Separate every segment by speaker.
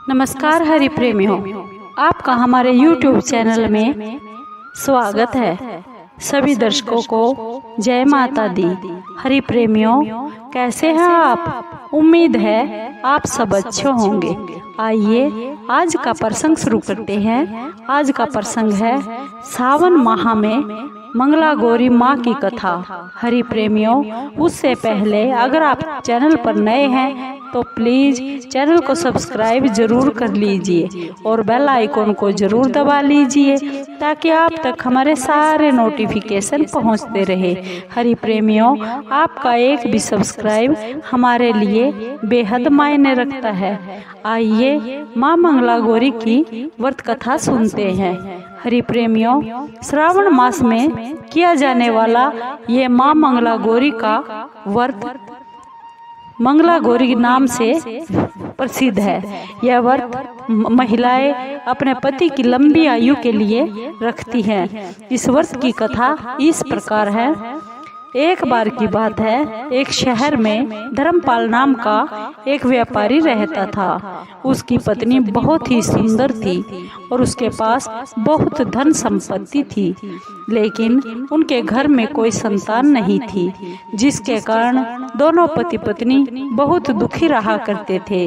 Speaker 1: नमस्कार हरि प्रेमियों, आपका हमारे YouTube चैनल में स्वागत है। सभी दर्शकों को जय माता दी। हरि प्रेमियों, कैसे हैं आप? उम्मीद है आप सब अच्छे होंगे। आइए आज का प्रसंग शुरू करते हैं। आज का प्रसंग है सावन माह में मंगला गौरी माँ की कथा। हरि प्रेमियों, उससे पहले अगर आप चैनल पर नए हैं तो प्लीज चैनल को सब्सक्राइब जरूर कर लीजिए और बेल आइकॉन को जरूर दबा लीजिए ताकि आप तक हमारे सारे नोटिफिकेशन पहुंचते रहे। हरि प्रेमियों, आपका एक भी सब्सक्राइब हमारे लिए बेहद मायने रखता है। आइए माँ मंगला गौरी की व्रत कथा सुनते हैं। हरि प्रेमियों, श्रावण मास में किया जाने वाला ये माँ मंगला गौरी का व्रत मंगला गौरी नाम से प्रसिद्ध है। यह व्रत महिलाएं अपने पति की लंबी आयु के लिए रखती हैं। इस व्रत की कथा इस प्रकार है। एक बार की बात है, एक शहर में धर्मपाल नाम का एक व्यापारी रहता था। उसकी पत्नी बहुत ही सुंदर थी और उसके पास बहुत धन संपत्ति थी, लेकिन उनके घर में कोई संतान नहीं थी, जिसके कारण दोनों पति पत्नी बहुत दुखी रहा करते थे।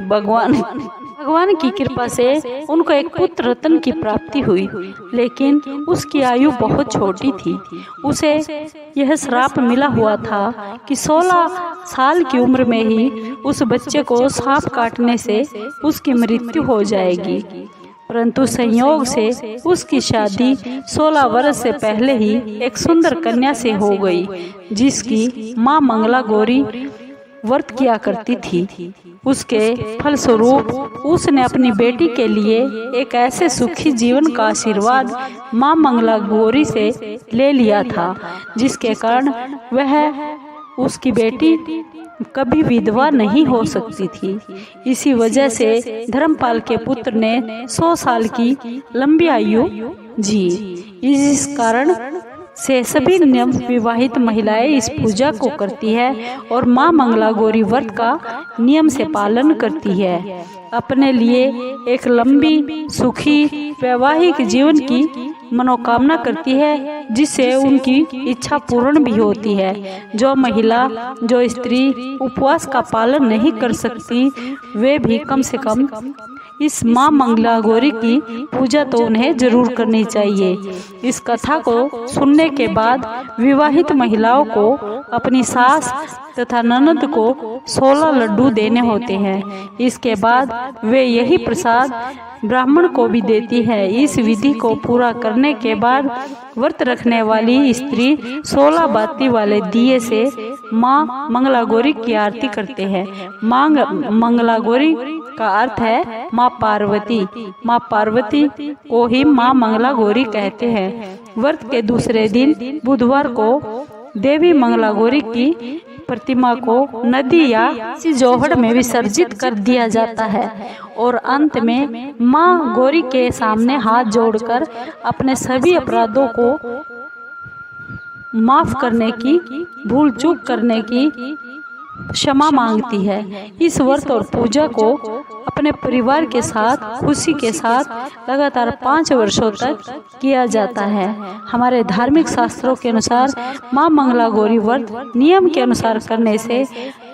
Speaker 1: भगवान की कृपा से उनको एक पुत्र रत्न की प्राप्ति हुई, लेकिन उसकी आयु बहुत छोटी थी। उसे यह श्राप मिला हुआ था कि 16 साल की उम्र में ही उस बच्चे को सांप काटने से उसकी मृत्यु हो जाएगी। परंतु संयोग से उसकी शादी 16 वर्ष से पहले ही एक सुंदर कन्या से हो गई, जिसकी माँ मंगला गौरी व्रत किया करती थी। उसके फलस्वरूप उसने अपनी बेटी के लिए एक ऐसे सुखी जीवन का आशीर्वाद माँ मंगला गौरी से ले लिया था, जिसके कारण वह उसकी बेटी कभी विधवा नहीं हो सकती थी। इसी वजह से धर्मपाल के पुत्र ने 100 साल की लंबी आयु जी। इस कारण से सभी नव विवाहित महिलाएं इस पूजा को करती है और माँ मंगला गौरी व्रत का नियम से पालन करती है। अपने लिए एक लंबी सुखी वैवाहिक जीवन की मनोकामना करती है, जिससे उनकी इच्छा पूर्ण भी होती है। जो स्त्री उपवास का पालन नहीं कर सकती, वे भी कम से कम इस माँ मंगला गौरी की पूजा तो उन्हें जरूर करनी चाहिए। इस कथा को सुनने के बाद विवाहित महिलाओं को अपनी सास तथा ननद को 16 लड्डू देने होते हैं। इसके बाद वे यही प्रसाद ब्राह्मण को भी देती है। इस विधि को पूरा करने के बाद व्रत रखने वाली स्त्री 16 बाती वाले दिए से माँ मंगला गौरी की आरती करते हैं। माँ मंगला गौरी का अर्थ है माँ पार्वती। माँ पार्वती को ही माँ मंगला गौरी कहते हैं। व्रत के दूसरे दिन बुधवार को देवी मंगला गौरी की प्रतिमा को नदी या किसी जोहड़ में विसर्जित कर दिया जाता है और अंत में माँ गौरी के सामने हाथ जोड़कर अपने सभी अपराधों को माफ करने की, भूल चूक करने की क्षमा मांगती है। इस व्रत और पूजा को अपने परिवार के साथ खुशी के साथ लगातार 5 वर्षों तक किया जाता है। हमारे धार्मिक शास्त्रों के अनुसार माँ मंगला गौरी व्रत नियम के अनुसार करने से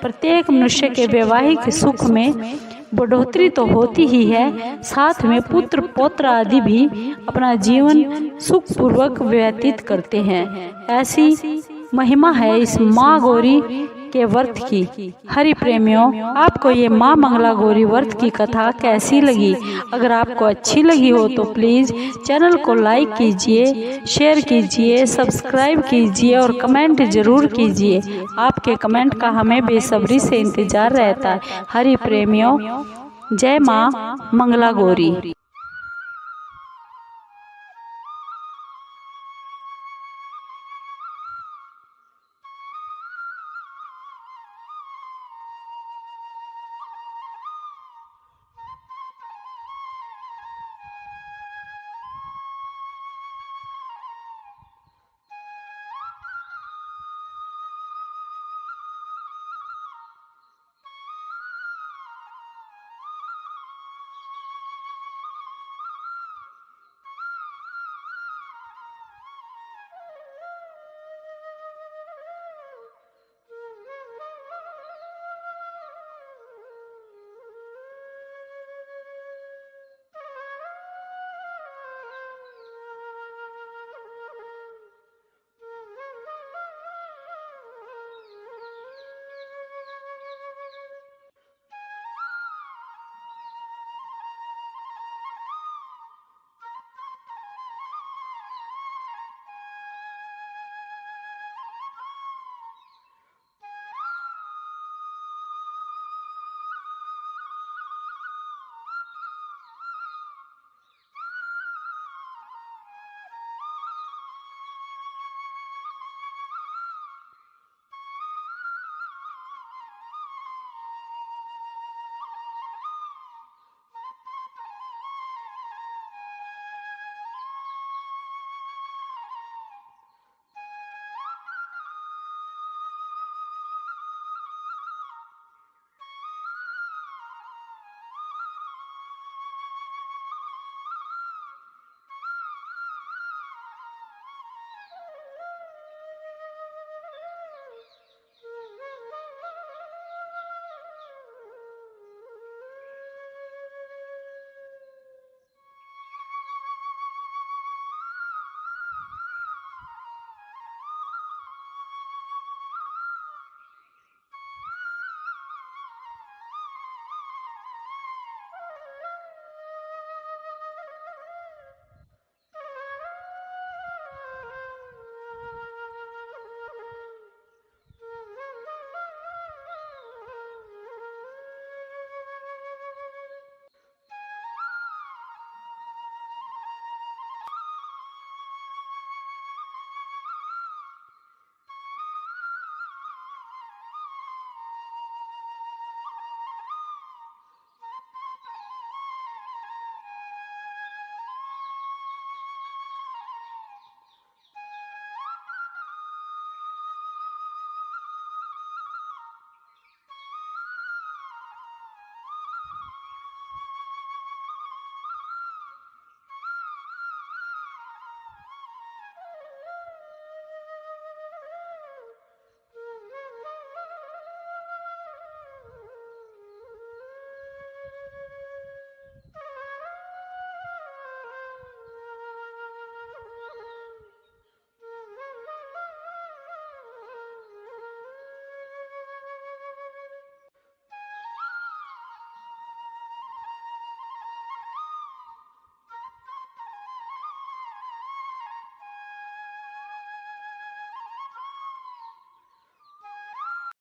Speaker 1: प्रत्येक मनुष्य के वैवाहिक सुख में बढ़ोतरी तो होती ही है, साथ में पुत्र पौत्र आदि भी अपना जीवन सुख पूर्वक व्यतीत करते हैं। ऐसी महिमा है इस माँ गौरी के व्रत की। हरि प्रेमियों, आपको ये माँ मंगला गौरी व्रत की कथा कैसी लगी? अगर आपको अच्छी लगी हो तो प्लीज चैनल को लाइक कीजिए, शेयर कीजिए, सब्सक्राइब कीजिए और कमेंट जरूर कीजिए। आपके कमेंट का हमें बेसब्री से इंतजार रहता है। हरि प्रेमियों, जय माँ मंगला गौरी।